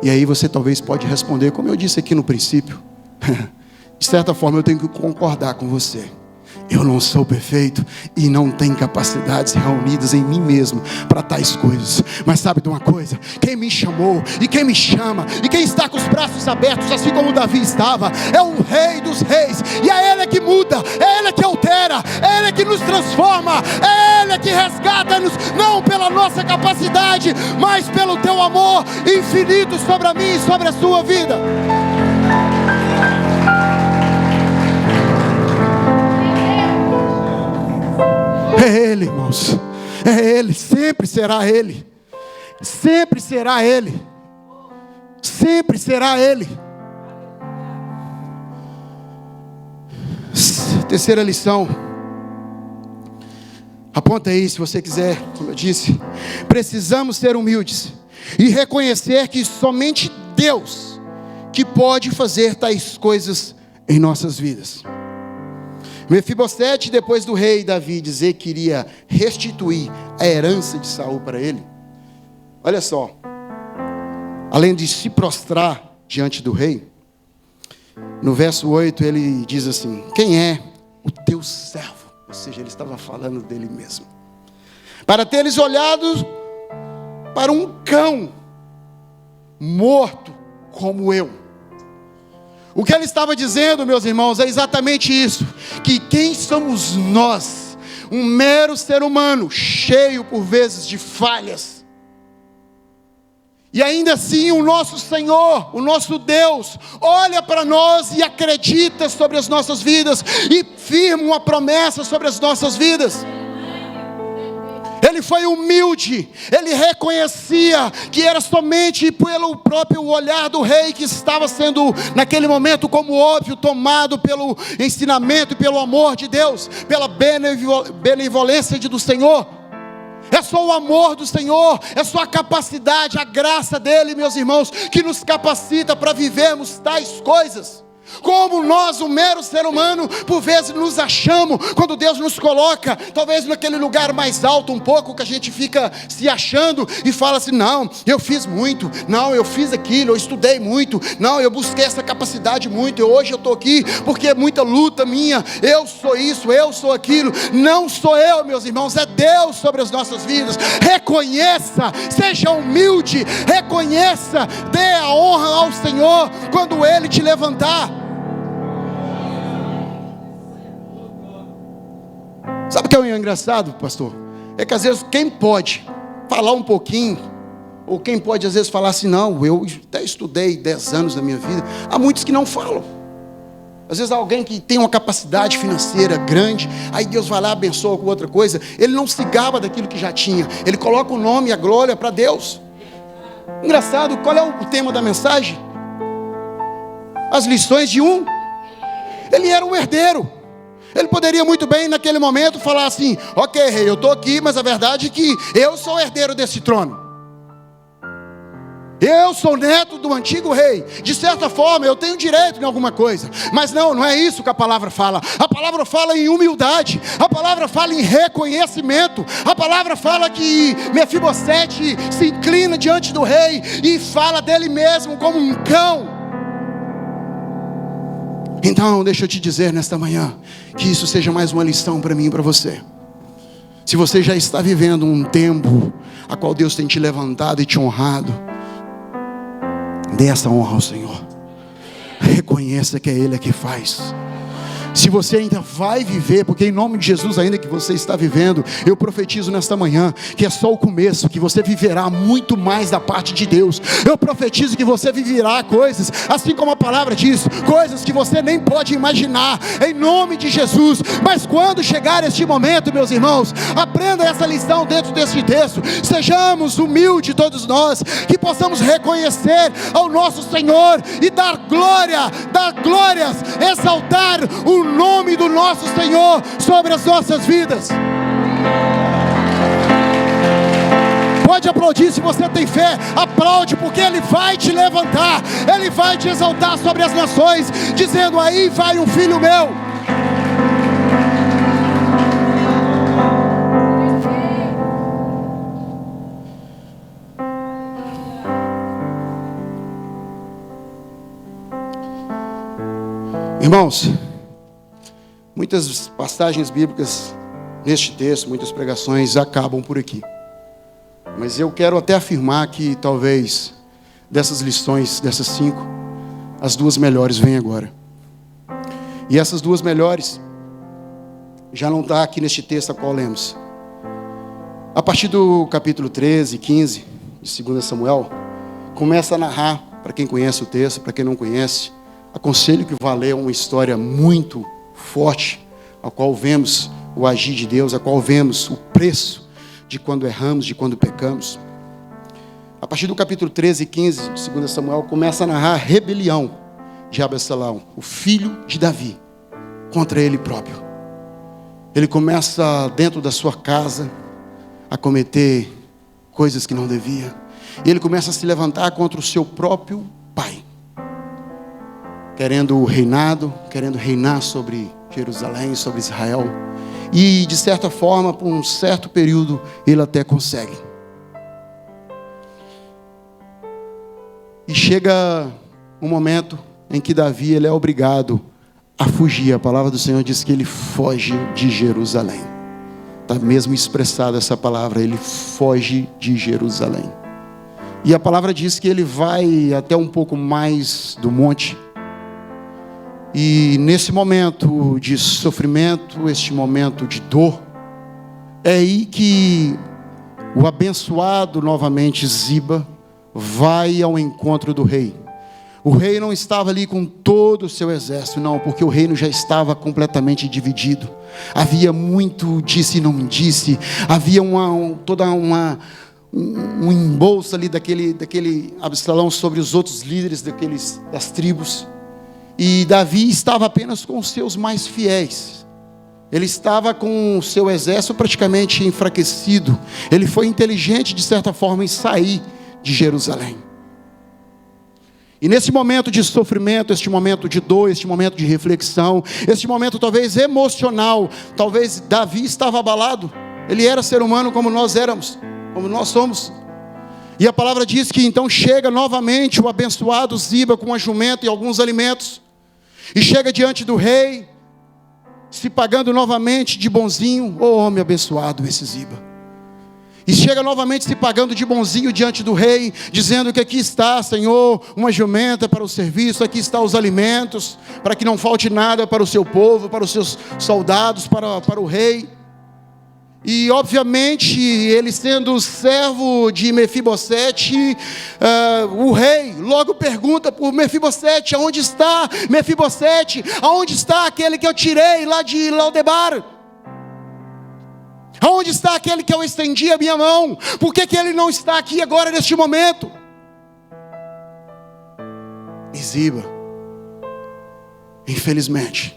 Speaker 1: E aí você talvez pode responder, como eu disse aqui no princípio, de certa forma eu tenho que concordar com você. Eu não sou perfeito e não tenho capacidades reunidas em mim mesmo para tais coisas. Mas sabe de uma coisa? Quem me chamou e quem me chama e quem está com os braços abertos, assim como Davi estava, é o Rei dos Reis. E é Ele que muda, é Ele que altera, é Ele que nos transforma, é Ele que resgata-nos, não pela nossa capacidade, mas pelo teu amor infinito sobre a mim e sobre a sua vida. É Ele, irmãos, é Ele, sempre será Ele, sempre será Ele, sempre será Ele. Terceira lição, aponta aí se você quiser, como eu disse, precisamos ser humildes e reconhecer que somente Deus que pode fazer tais coisas em nossas vidas. Mefibosete, depois do rei Davi dizer que iria restituir a herança de Saul para ele, olha só, além de se prostrar diante do rei, no verso 8 ele diz assim: quem é o teu servo? Ou seja, ele estava falando dele mesmo, para teres olhado para um cão morto como eu. O que ele estava dizendo, meus irmãos, é exatamente isso, que quem somos nós? Um mero ser humano, cheio por vezes de falhas, e ainda assim o nosso Senhor, o nosso Deus, olha para nós e acredita sobre as nossas vidas, e firma uma promessa sobre as nossas vidas. Ele foi humilde, ele reconhecia que era somente pelo próprio olhar do rei que estava sendo, naquele momento, como óbvio, tomado pelo ensinamento e pelo amor de Deus, pela benevolência do Senhor. É só o amor do Senhor, é só a capacidade, a graça dele, meus irmãos, que nos capacita para vivermos tais coisas. Como nós, um mero ser humano, por vezes nos achamos, quando Deus nos coloca, talvez naquele lugar mais alto um pouco, que a gente fica se achando e fala assim: não, eu fiz muito, não, eu fiz aquilo, eu estudei muito, não, eu busquei essa capacidade muito, e hoje eu estou aqui, porque é muita luta minha, eu sou isso, eu sou aquilo. Não sou eu, meus irmãos, é Deus sobre as nossas vidas. Reconheça, seja humilde, reconheça, dê a honra ao Senhor quando Ele te levantar. Sabe o que é engraçado, pastor? É que às vezes quem pode falar um pouquinho, ou quem pode às vezes falar assim: não, eu até estudei 10 anos da minha vida. Há muitos que não falam. Às vezes há alguém que tem uma capacidade financeira grande, aí Deus vai lá, abençoa com outra coisa, ele não se gaba daquilo que já tinha, ele coloca o nome e a glória para Deus. Engraçado, qual é o tema da mensagem? As lições de um. Ele era um herdeiro. Ele poderia muito bem naquele momento falar assim: ok, rei, eu estou aqui, mas a verdade é que eu sou o herdeiro desse trono. Eu sou neto do antigo rei. De certa forma eu tenho direito em alguma coisa. Mas não é isso que a palavra fala. A palavra fala em humildade. A palavra fala em reconhecimento. A palavra fala que Mefibosete se inclina diante do rei e fala dele mesmo como um cão. Então deixa eu te dizer nesta manhã, que isso seja mais uma lição para mim e para você. Se você já está vivendo um tempo a qual Deus tem te levantado e te honrado, dê essa honra ao Senhor. Reconheça que é Ele que faz. Se você ainda vai viver, porque em nome de Jesus, ainda que você está vivendo, eu profetizo nesta manhã, que é só o começo, que você viverá muito mais da parte de Deus. Eu profetizo que você viverá coisas, assim como a palavra diz, coisas que você nem pode imaginar, em nome de Jesus. Mas quando chegar este momento, meus irmãos, aprenda essa lição dentro deste texto. Sejamos humildes todos nós, que possamos reconhecer ao nosso Senhor e dar glórias, exaltar o nome do nosso Senhor sobre as nossas vidas. Pode aplaudir se você tem fé. Aplaude, porque Ele vai te levantar, Ele vai te exaltar sobre as nações, dizendo: aí vai um filho meu. Irmãos, muitas passagens bíblicas neste texto, muitas pregações acabam por aqui. Mas eu quero até afirmar que talvez dessas lições, dessas 5, as 2 melhores vêm agora. E essas 2 melhores já não está aqui neste texto a qual lemos. A partir do capítulo 13 e 15 de 2 Samuel, começa a narrar, para quem conhece o texto, para quem não conhece, aconselho que vá ler uma história muito forte, a qual vemos o agir de Deus, a qual vemos o preço de quando erramos, de quando pecamos. A partir do capítulo 13 e 15 de 2 Samuel, começa a narrar a rebelião de Absalão, o filho de Davi, contra ele próprio. Ele começa dentro da sua casa a cometer coisas que não devia, e ele começa a se levantar contra o seu próprio pai, querendo o reinado, querendo reinar sobre Jerusalém, sobre Israel. E de certa forma, por um certo período, ele até consegue. E chega um momento em que Davi ele é obrigado a fugir. A palavra do Senhor diz que ele foge de Jerusalém. Está mesmo expressada essa palavra, ele foge de Jerusalém. E a palavra diz que ele vai até um pouco mais do monte. E nesse momento de sofrimento, este momento de dor, é aí que o abençoado novamente Ziba vai ao encontro do rei. O rei não estava ali com todo o seu exército, não, porque o reino já estava completamente dividido. Havia muito disse e não disse, havia um embolso ali daquele Absalão sobre os outros líderes das tribos. E Davi estava apenas com os seus mais fiéis. Ele estava com o seu exército praticamente enfraquecido. Ele foi inteligente de certa forma em sair de Jerusalém. E nesse momento de sofrimento, este momento de dor, este momento de reflexão, este momento talvez emocional, talvez Davi estava abalado. Ele era ser humano como nós éramos, como nós somos. E a palavra diz que então chega novamente o abençoado Ziba com uma jumenta e alguns alimentos. E chega diante do rei, se pagando novamente de bonzinho. Oh, homem abençoado esse Ziba. E chega novamente se pagando de bonzinho diante do rei, dizendo que aqui está, Senhor, uma jumenta para o serviço, aqui está os alimentos, para que não falte nada para o seu povo, para os seus soldados, para o rei. E obviamente, ele sendo servo de Mefibosete, o rei logo pergunta por Mefibosete: aonde está Mefibosete? Aonde está aquele que eu tirei lá de Laudebar? Aonde está aquele que eu estendi a minha mão? Por que ele não está aqui agora neste momento? E Ziba, infelizmente,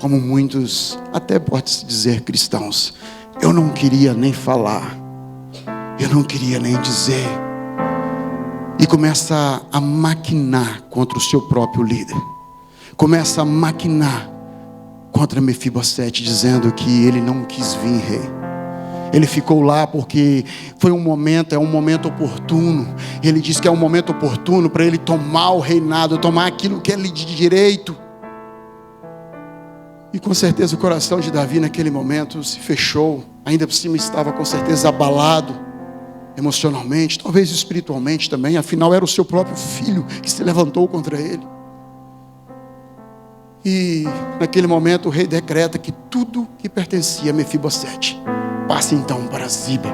Speaker 1: como muitos, até pode-se dizer cristãos, eu não queria nem falar, eu não queria nem dizer, e começa a maquinar contra o seu próprio líder. Começa a maquinar contra Mefibosete, dizendo que ele não quis vir rei. Ele ficou lá porque foi um momento, é um momento oportuno. Ele diz que é um momento oportuno para ele tomar o reinado, tomar aquilo que é de direito. E com certeza o coração de Davi naquele momento se fechou. Ainda por cima estava com certeza abalado emocionalmente, talvez espiritualmente também. Afinal era o seu próprio filho que se levantou contra ele. E naquele momento o rei decreta que tudo que pertencia a Mefibosete passe então para Ziba.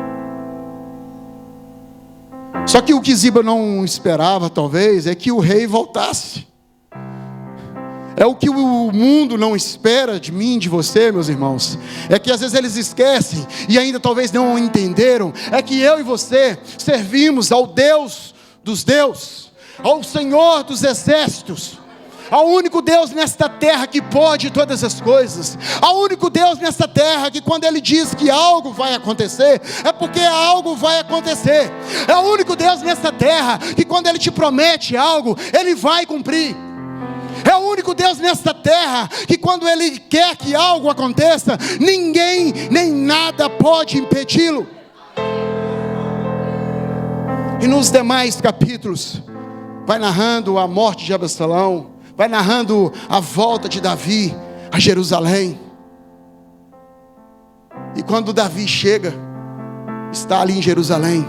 Speaker 1: Só que o que Ziba não esperava talvez é que o rei voltasse. É o que o mundo não espera de mim, de você, meus irmãos. É que às vezes eles esquecem e ainda talvez não entenderam. É que eu e você servimos ao Deus dos deuses, ao Senhor dos exércitos, ao único Deus nesta terra que pode todas as coisas, ao único Deus nesta terra que quando Ele diz que algo vai acontecer, é porque algo vai acontecer. É o único Deus nesta terra que quando Ele te promete algo, Ele vai cumprir. É o único Deus nesta terra que quando Ele quer que algo aconteça, ninguém nem nada pode impedi-lo. E nos demais capítulos vai narrando a morte de Absalão, vai narrando a volta de Davi a Jerusalém. E quando Davi chega, está ali em Jerusalém,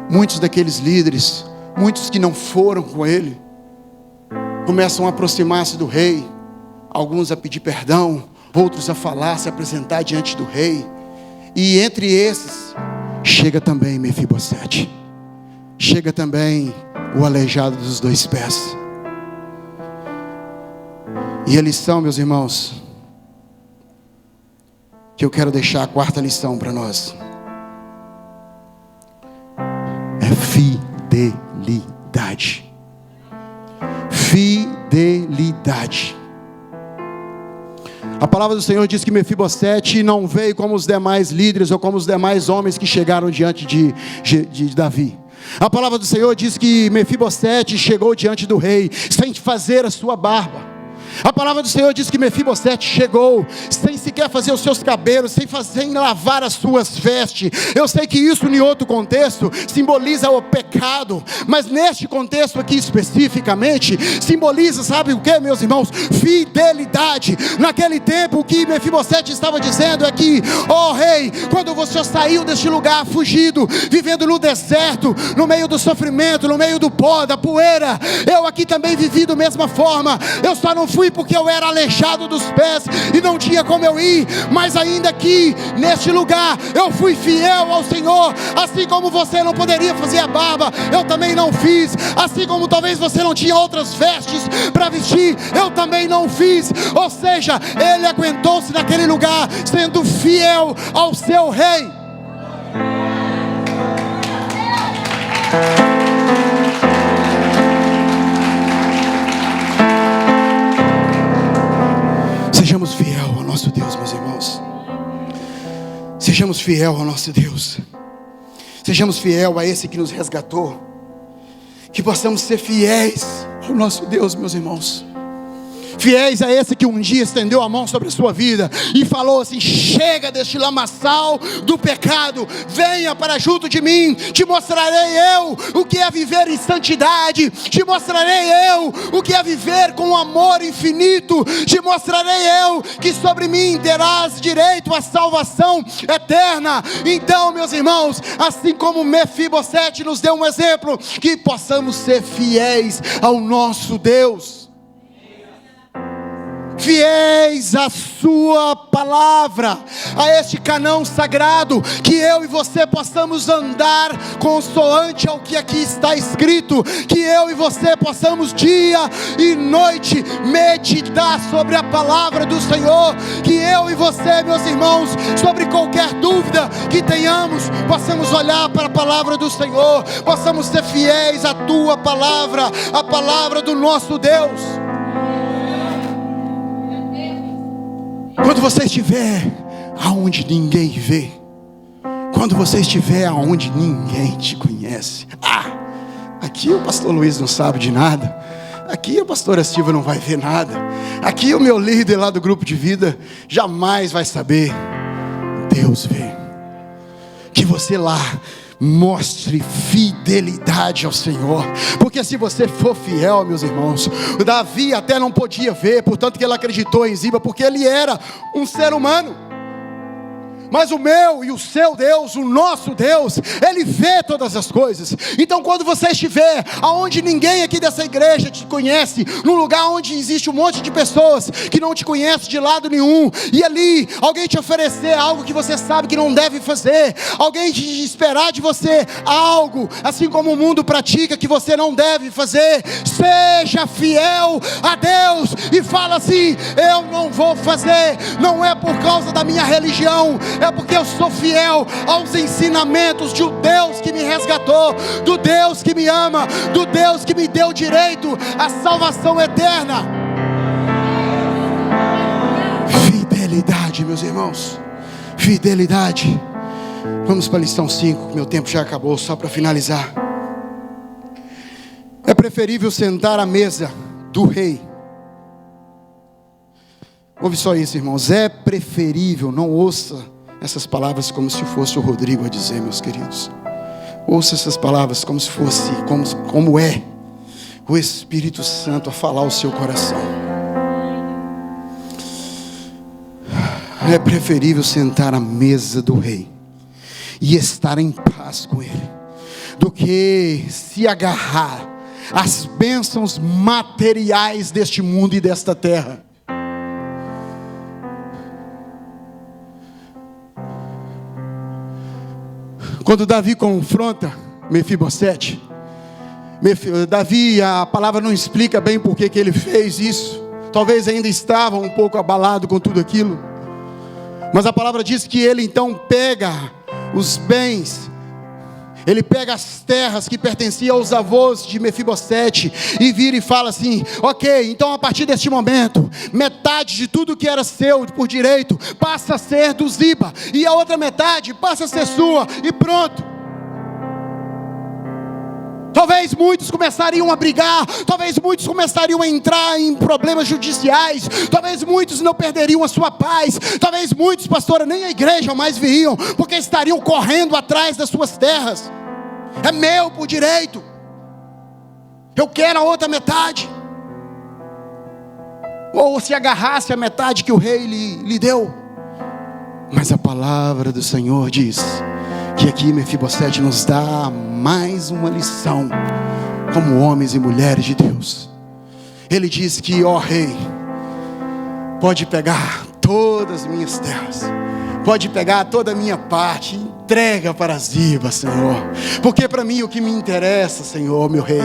Speaker 1: muitos daqueles líderes, muitos que não foram com ele, começam a aproximar-se do rei, alguns a pedir perdão, outros a falar, se apresentar diante do rei. E entre esses, chega também Mefibosete, chega também o aleijado dos 2 pés. E a lição, meus irmãos, que eu quero deixar a 4ª lição para nós, é fidelidade. Fidelidade. A palavra do Senhor diz que Mefibosete não veio como os demais líderes ou como os demais homens que chegaram diante de Davi. A palavra do Senhor diz que Mefibosete chegou diante do rei sem fazer a sua barba. A palavra do Senhor diz que Mefibosete chegou sem sequer fazer os seus cabelos, sem lavar as suas vestes. Eu sei que isso em outro contexto simboliza o pecado, mas neste contexto aqui especificamente simboliza, sabe o que, meus irmãos? Fidelidade. Naquele tempo o que Mefibosete estava dizendo é que, ó rei, quando você saiu deste lugar fugido, vivendo no deserto, no meio do sofrimento, no meio do pó, da poeira, eu aqui também vivi da mesma forma. Eu só não fui porque eu era aleijado dos pés e não tinha como eu ir, mas ainda aqui neste lugar eu fui fiel ao Senhor. Assim como você não poderia fazer a barba, eu também não fiz. Assim como talvez você não tinha outras vestes para vestir, eu também não fiz. Ou seja, ele aguentou-se naquele lugar, sendo fiel ao seu rei. Sejamos fiel ao nosso Deus, meus irmãos. Sejamos fiel ao nosso Deus. Sejamos fiel a esse que nos resgatou. Que possamos ser fiéis ao nosso Deus, meus irmãos. Fiéis a esse que um dia estendeu a mão sobre a sua vida e falou assim: chega deste lamaçal do pecado, venha para junto de mim, te mostrarei eu o que é viver em santidade, te mostrarei eu o que é viver com amor infinito, te mostrarei eu que sobre mim terás direito à salvação eterna. Então, meus irmãos, assim como Mefibosete nos deu um exemplo, que possamos ser fiéis ao nosso Deus, fiéis à sua palavra, a este canão sagrado, que eu e você possamos andar consoante ao que aqui está escrito, que eu e você possamos dia e noite meditar sobre a palavra do Senhor, que eu e você, meus irmãos, sobre qualquer dúvida que tenhamos, possamos olhar para a palavra do Senhor, possamos ser fiéis à tua palavra, a palavra do nosso Deus. Quando você estiver aonde ninguém vê, quando você estiver aonde ninguém te conhece, Aqui o pastor Luiz não sabe de nada. Aqui a pastora Silva não vai ver nada. Aqui o meu líder lá do grupo de vida jamais vai saber. Deus vê. Que você lá mostre fidelidade ao Senhor, porque se você for fiel, meus irmãos, Davi até não podia ver, portanto que ele acreditou em Ziba, porque ele era um ser humano. Mas o meu e o seu Deus, o nosso Deus, Ele vê todas as coisas. Então quando você estiver aonde ninguém aqui dessa igreja te conhece, num lugar onde existe um monte de pessoas que não te conhecem de lado nenhum, e ali alguém te oferecer algo que você sabe que não deve fazer, alguém te esperar de você algo, assim como o mundo pratica, que você não deve fazer, seja fiel a Deus e fala assim: eu não vou fazer, não é por causa da minha religião, é porque eu sou fiel aos ensinamentos de um Deus que me resgatou, do Deus que me ama, do Deus que me deu direito à salvação eterna. Fidelidade, meus irmãos, fidelidade. Vamos para a lição 5, meu tempo já acabou, só para finalizar. É preferível sentar à mesa do rei. Ouve só isso, irmãos, é preferível, não ouça essas palavras como se fosse o Rodrigo a dizer, meus queridos. Ouça essas palavras como se fosse, como é o Espírito Santo a falar ao seu coração. É preferível sentar à mesa do rei e estar em paz com ele, do que se agarrar às bênçãos materiais deste mundo e desta terra. Quando Davi confronta Mefibosete, Davi, a palavra não explica bem por que ele fez isso. Talvez ainda estava um pouco abalado com tudo aquilo. Mas a palavra diz que ele então pega os bens, ele pega as terras que pertenciam aos avós de Mefibosete e vira e fala assim: ok, então a partir deste momento, metade de tudo que era seu por direito passa a ser do Ziba, e a outra metade passa a ser sua, e pronto. Talvez muitos começariam a brigar, talvez muitos começariam a entrar em problemas judiciais, talvez muitos não perderiam a sua paz, talvez muitos, pastora, nem a igreja mais viriam, porque estariam correndo atrás das suas terras. É meu por direito, eu quero a outra metade. Ou se agarrasse a metade que o rei lhe deu. Mas a palavra do Senhor diz que aqui Mefibosete nos dá mais uma lição como homens e mulheres de Deus. Ele diz que, ó rei, pode pegar todas as minhas terras, pode pegar toda a minha parte, entrega para Ziba, Senhor, porque para mim o que me interessa, Senhor, meu rei,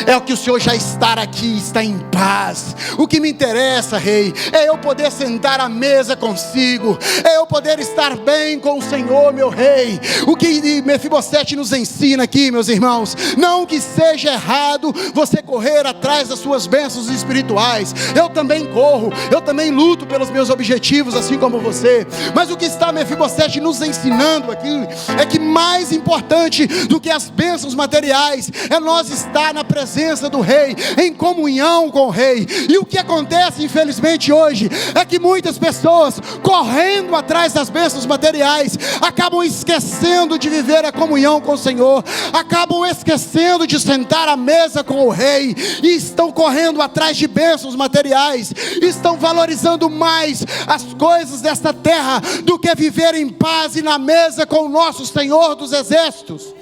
Speaker 1: é o que o Senhor já estar aqui, está em paz. O que me interessa, rei, é eu poder sentar à mesa consigo, é eu poder estar bem com o Senhor, meu rei. O que Mefibosete nos ensina aqui, meus irmãos, não que seja errado você correr atrás das suas bênçãos espirituais. Eu também corro, eu também luto pelos meus objetivos, assim como você. Mas o que está Mefibosete nos ensinando aqui é que mais importante do que as bênçãos materiais é nós estar na presença do rei, em comunhão com o rei. E o que acontece infelizmente hoje é que muitas pessoas, correndo atrás das bênçãos materiais, acabam esquecendo de viver a comunhão com o Senhor, acabam esquecendo de sentar à mesa com o rei, e estão correndo atrás de bênçãos materiais, estão valorizando mais as coisas desta terra do que viver em paz e na mesa com o nosso Senhor dos exércitos.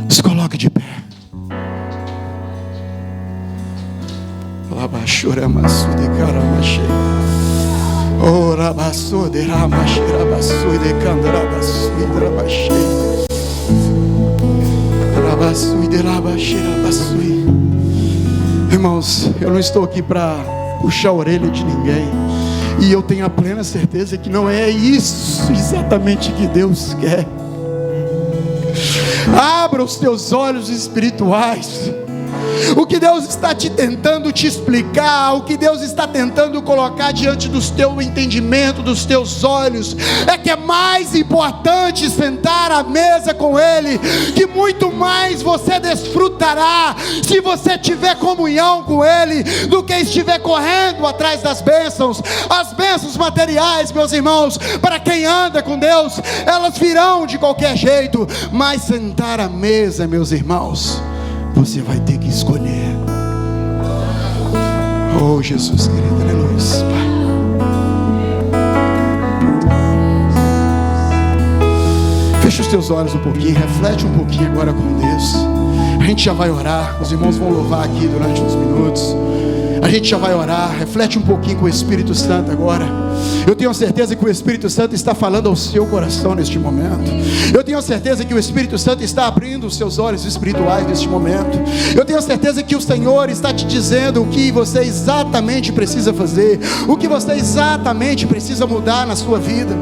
Speaker 1: Se coloque de pé. Irmãos, eu não estou aqui para puxar a orelha de ninguém, e eu tenho a plena certeza que não é isso exatamente que Deus quer. Abra os teus olhos espirituais O que Deus está tentando te explicar, o que Deus está tentando colocar diante do teu entendimento, dos teus olhos, é que é mais importante sentar à mesa com Ele, que muito mais você desfrutará se você tiver comunhão com Ele, do que estiver correndo atrás das bênçãos. As bênçãos materiais, meus irmãos, para quem anda com Deus, elas virão de qualquer jeito, mas sentar à mesa, meus irmãos, você vai ter que escolher. Oh Jesus querido, aleluia, Pai. Fecha os teus olhos um pouquinho, reflete um pouquinho agora com Deus. A gente já vai orar, os irmãos vão louvar aqui durante uns minutos. A gente já vai orar, reflete um pouquinho com o Espírito Santo agora. Eu tenho certeza que o Espírito Santo está falando ao seu coração neste momento. Eu tenho certeza que o Espírito Santo está abrindo os seus olhos espirituais neste momento. Eu tenho certeza que o Senhor está te dizendo o que você exatamente precisa fazer, o que você exatamente precisa mudar na sua vida.